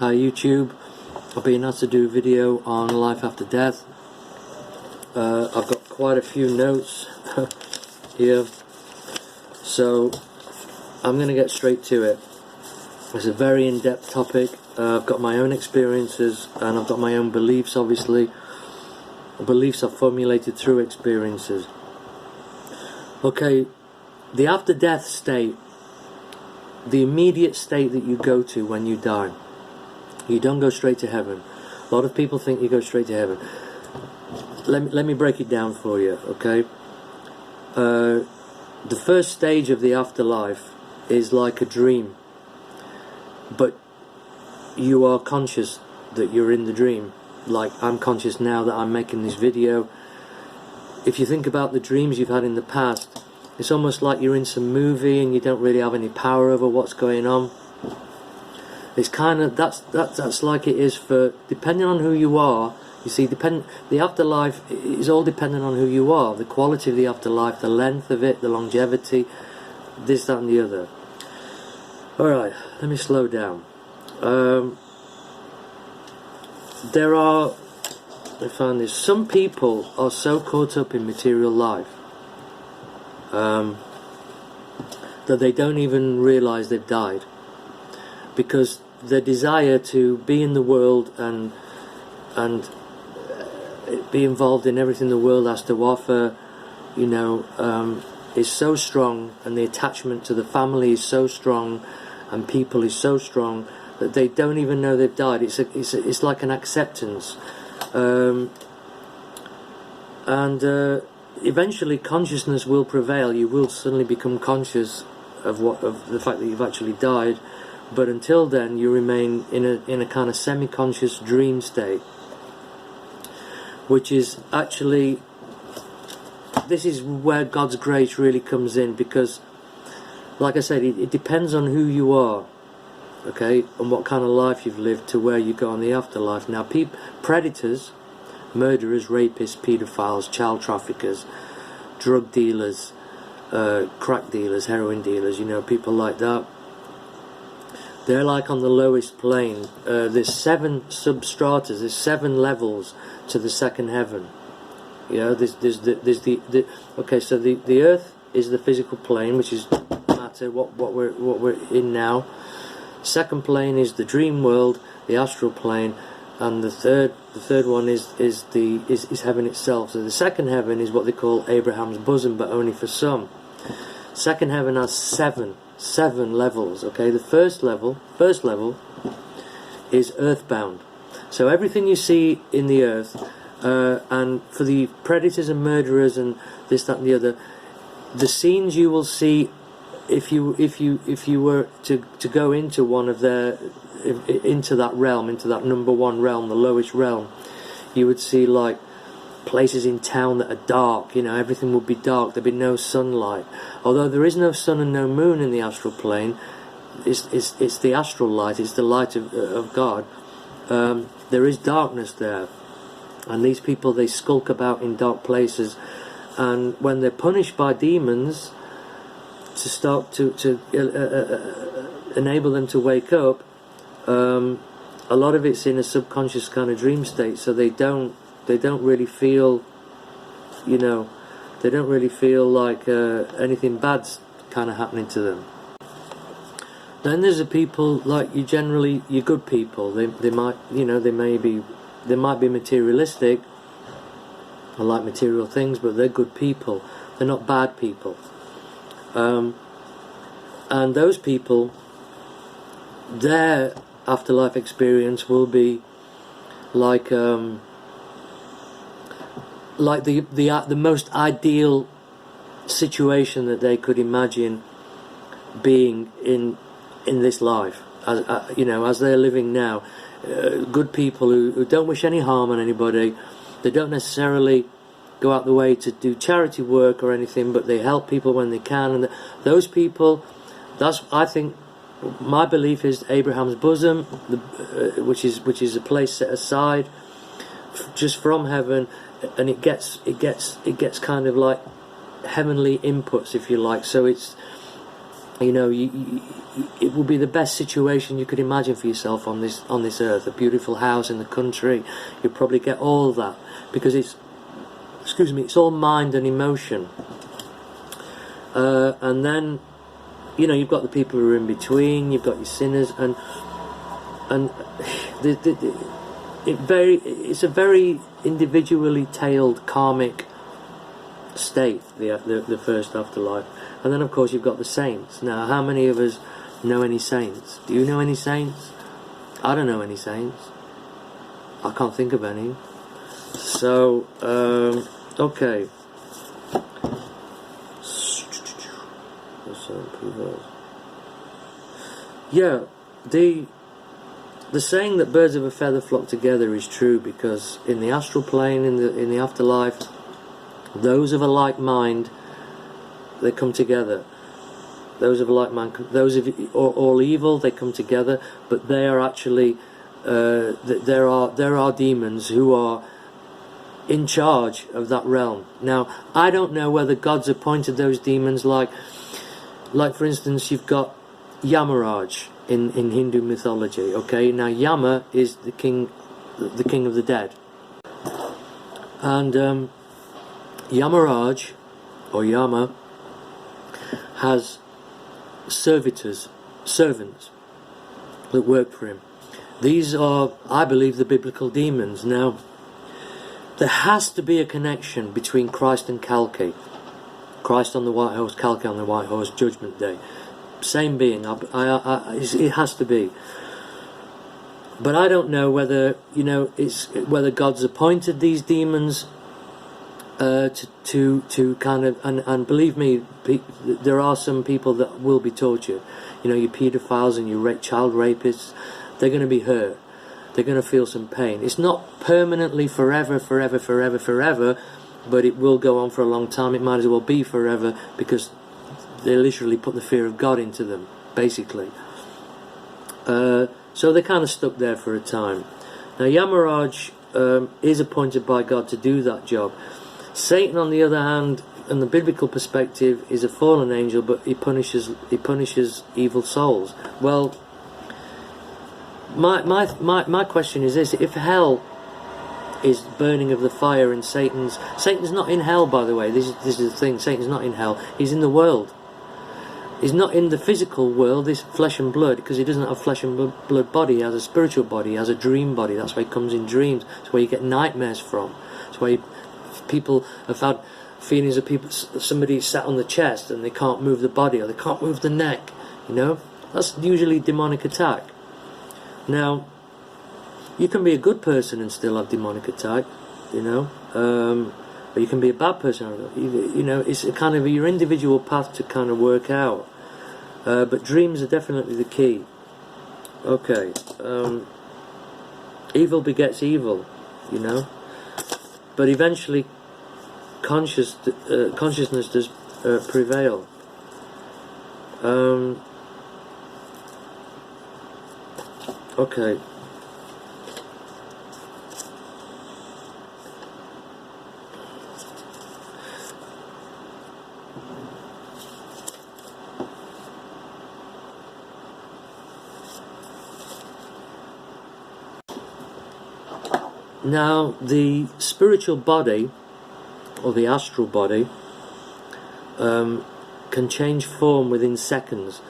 Hi YouTube, I've been asked to do a video on life after death. I've got quite a few notes here, so I'm going to get straight to it. It's a very in-depth topic. I've got my own experiences and I've got my own beliefs. Obviously, beliefs are formulated through experiences. Okay, the after-death state, the immediate state that you go to when you die. You don't go straight to heaven. A lot of people think you go straight to heaven. Let me break it down for you, okay? The first stage of the afterlife is like a dream, but you are conscious that you're in the dream. Like I'm conscious now that I'm making this video. If you think about the dreams you've had in the past, it's almost like you're in some movie and you don't really have any power over what's going on. It's kind of that's like it is for, depending on who you are. You see, the afterlife is all dependent on who you are, the quality of the afterlife, the length of it, the longevity, this, that, and the other. All right, let me slow down. There are, I found this. Some people are so caught up in material life that they don't even realize they've died, because the desire to be in the world and be involved in everything the world has to offer, you know, is so strong, and the attachment to the family is so strong, and people is so strong that they don't even know they've died. It's like an acceptance, and eventually consciousness will prevail. You will suddenly become conscious of the fact that you've actually died. But until then, you remain in a kind of semi-conscious dream state, which is actually, this is where God's grace really comes in, because, like I said, it depends on who you are, okay, and what kind of life you've lived to where you go in the afterlife. Now, predators, murderers, rapists, paedophiles, child traffickers, drug dealers, crack dealers, heroin dealers, you know, people like that. They're like on the lowest plane. There's 7 substratas. There's 7 levels to the second heaven. You know, there's the okay. So the earth is the physical plane, which is matter, what we're in now. Second plane is the dream world, the astral plane, and the third one is heaven itself. So the second heaven is what they call Abraham's bosom, but only for some. Second heaven has 7 levels. Okay, the first level is earthbound. So everything you see in the earth, and for the predators and murderers and this, that, and the other, the scenes you will see, if you were to go into one of their, into that realm, into that number 1 realm, the lowest realm, you would see like places in town that are dark. You know, everything would be dark. There'd be no sunlight. Although there is no sun and no moon in the astral plane, it's the astral light. It's the light of God. There is darkness there, and these people, they skulk about in dark places, and when they're punished by demons to start to enable them to wake up, a lot of it's in a subconscious kind of dream state, so they don't really feel, you know, they don't really feel like anything bad's kind of happening to them. Then there's the people like you're good people. They might, you know, they might be materialistic. I like material things, but they're good people. They're not bad people. And those people, their afterlife experience will be like the most ideal situation that they could imagine being in this life, you know, as they're living now. Good people who don't wish any harm on anybody. They don't necessarily go out the way to do charity work or anything, but they help people when they can. And those people, I think, my belief is Abraham's bosom, which is a place set aside just from heaven, and it gets kind of like heavenly inputs, if you like. So You know, it will be the best situation you could imagine for yourself on this earth. A beautiful house in the country. You'll probably get all of that because it's all mind and emotion. And then, you know, you've got the people who are in between. You've got your sinners, and it's a very individually tailed karmic state, the first afterlife. And then of course you've got the saints. Now, how many of us know any saints? Do you know any saints? I don't know any saints. I can't think of any. So okay. Yeah, the saying that birds of a feather flock together is true, because in the astral plane, in the afterlife, those of a like mind, they come together. Those of a like mind, those of all evil, they come together. But they are actually there are demons who are in charge of that realm. Now, I don't know whether God's appointed those demons, like for instance, you've got Yamaraj in Hindu mythology. Okay, now Yama is the king of the dead, and Yamaraj, or Yama, has servitors, servants that work for him. These are, I believe, the biblical demons. Now, there has to be a connection between Christ and Kalki. Christ on the white horse, Kalki on the white horse, Judgment Day. Same being. It has to be. But I don't know whether, you know, whether God's appointed these demons to kind of, and believe me, there are some people that will be tortured. You know, your paedophiles and your child rapists, they're going to be hurt. They're going to feel some pain. It's not permanently forever, but it will go on for a long time. It might as well be forever, because they literally put the fear of God into them, basically. So they're kind of stuck there for a time. Now, Yamaraj is appointed by God to do that job. Satan, on the other hand, in the biblical perspective, is a fallen angel, but he punishes evil souls. Well, my question is this: if hell is burning of the fire, and Satan's not in hell, by the way. This is the thing. Satan's not in hell. He's in the world. He's not in the physical world, this flesh and blood, because he doesn't have flesh and blood body. He has a spiritual body. He has a dream body. That's why he comes in dreams. That's where you get nightmares from. That's why people have had feelings of somebody sat on the chest and they can't move the body, or they can't move the neck. You know, that's usually demonic attack. Now, you can be a good person and still have demonic attack, you know, or you can be a bad person. You know, it's a kind of your individual path to kind of work out. But dreams are definitely the key. Okay, evil begets evil, you know, but eventually consciousness does prevail. Okay. Now, the spiritual body, or the astral body, can change form within seconds.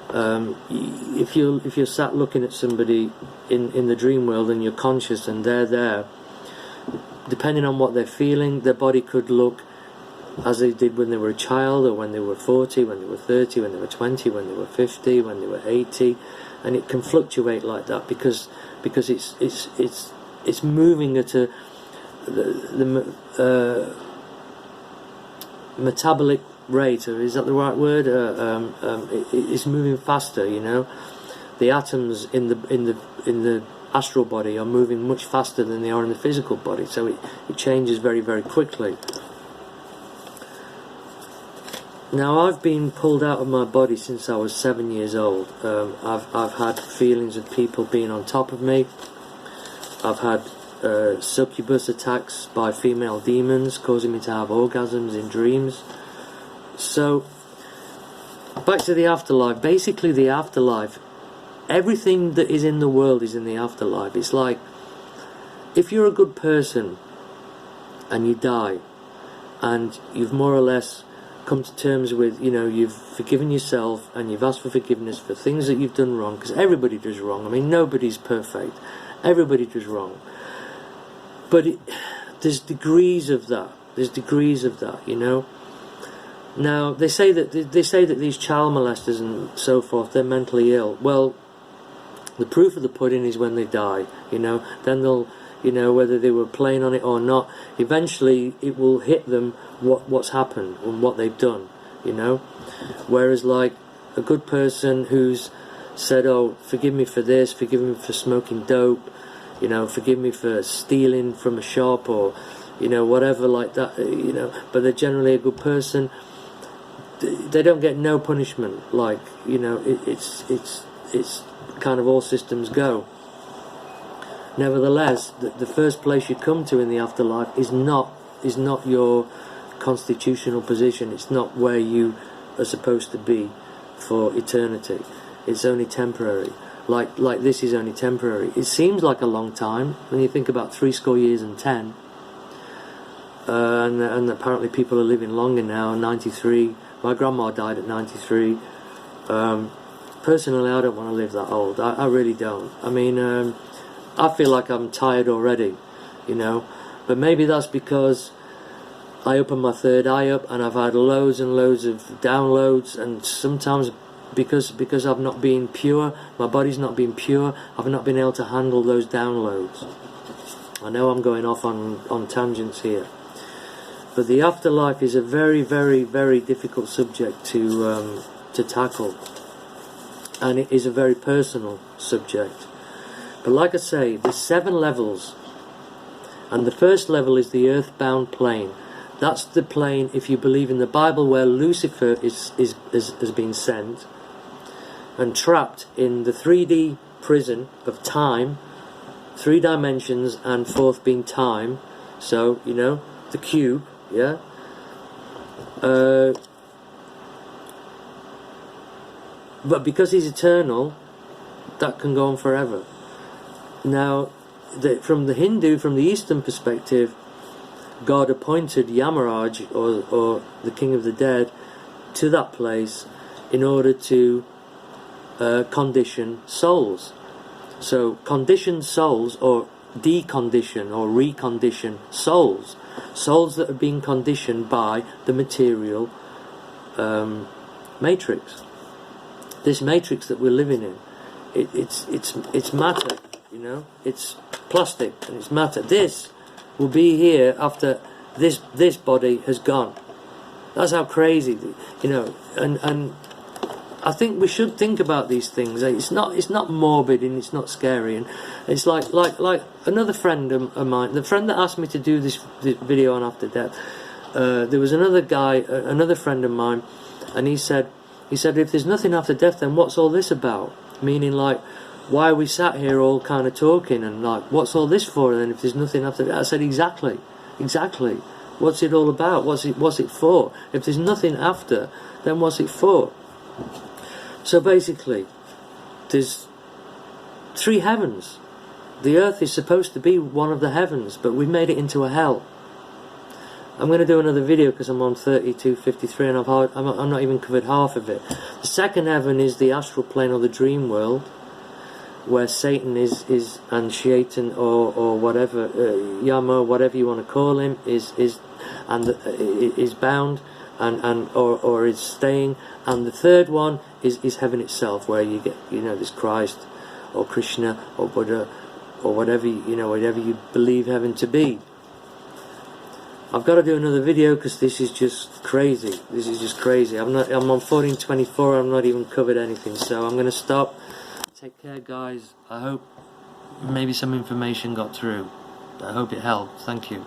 If you're sat looking at somebody in the dream world and you're conscious and they're there, depending on what they're feeling, their body could look as they did when they were a child, or when they were 40, when they were 30, when they were 20, when they were 50, when they were 80, and it can fluctuate like that because it's moving at the metabolic rate, or is that the right word? It's moving faster. You know, the atoms in the astral body are moving much faster than they are in the physical body, so it changes very, very quickly. Now, I've been pulled out of my body since I was 7 years old. I've had feelings of people being on top of me. I've had succubus attacks by female demons, causing me to have orgasms in dreams. So, back to the afterlife. Basically, the afterlife, everything that is in the world is in the afterlife. It's like, if you're a good person and you die, and you've more or less come to terms with, you know, you've forgiven yourself and you've asked for forgiveness for things that you've done wrong, because everybody does wrong. I mean, nobody's perfect. Everybody does wrong. But there's degrees of that. There's degrees of that, you know. Now, they say that these child molesters and so forth, they're mentally ill. Well, the proof of the pudding is when they die, you know. Then they'll, you know, whether they were playing on it or not, eventually it will hit them what's happened and what they've done, you know. Whereas, like, a good person who's said, oh, forgive me for this, forgive me for smoking dope, you know, forgive me for stealing from a shop, or, you know, whatever like that, you know, but they're generally a good person, they don't get no punishment. Like, you know, it's kind of all systems go. Nevertheless, the first place you come to in the afterlife is not your constitutional position. It's not where you are supposed to be for eternity. It's only temporary. Like this is only temporary. It seems like a long time when you think about 70 years and 10. And apparently people are living longer now. 93. My grandma died at 93. Personally, I don't want to live that old. I really don't. I mean, I feel like I'm tired already, you know. But maybe that's because I opened my third eye up and I've had loads and loads of downloads, and sometimes because I've not been pure, my body's not been pure, I've not been able to handle those downloads. I know I'm going off on tangents here. But the afterlife is a very, very, very difficult subject to tackle. And it is a very personal subject. But like I say, there's 7 levels. And the first level is the earthbound plane. That's the plane, if you believe in the Bible, where Lucifer has been sent and trapped in the 3D prison of time, 3 dimensions, and 4th being time. So, you know, the cube, yeah? But because he's eternal, that can go on forever. Now, from the Hindu, from the Eastern perspective, God appointed Yamaraj, or the King of the Dead, to that place in order to condition souls. So conditioned souls, or decondition or recondition souls that are being conditioned by the material matrix. This matrix that we're living in, it's matter, you know. It's plastic and it's matter. This will be here after this body has gone. That's how crazy, you know. And I think we should think about these things. It's not morbid and it's not scary. And it's like another friend of mine, the friend that asked me to do this video on after death. There was another guy, another friend of mine, and he said, if there's nothing after death, then what's all this about? Meaning, like, why are we sat here all kind of talking, and like, what's all this for then if there's nothing after death? I said, exactly. What's it all about? What's it for? If there's nothing after, then what's it for? So basically, there's 3 heavens. The earth is supposed to be one of the heavens, but we made it into a hell. I'm going to do another video because I'm on 32:53 and I'm not even covered half of it. The second heaven is the astral plane, or the dream world, where Satan is and Shaitan or whatever, Yama, whatever you want to call him, is bound or is staying. And the third one is heaven itself, where you get, you know, this Christ or Krishna or Buddha or whatever, you know, whatever you believe heaven to be. I've got to do another video because this is just crazy. This is just crazy. I'm on 1424. I've not even covered anything, so I'm going to stop. Take care, guys. I hope maybe some information got through. I hope it helped. Thank you.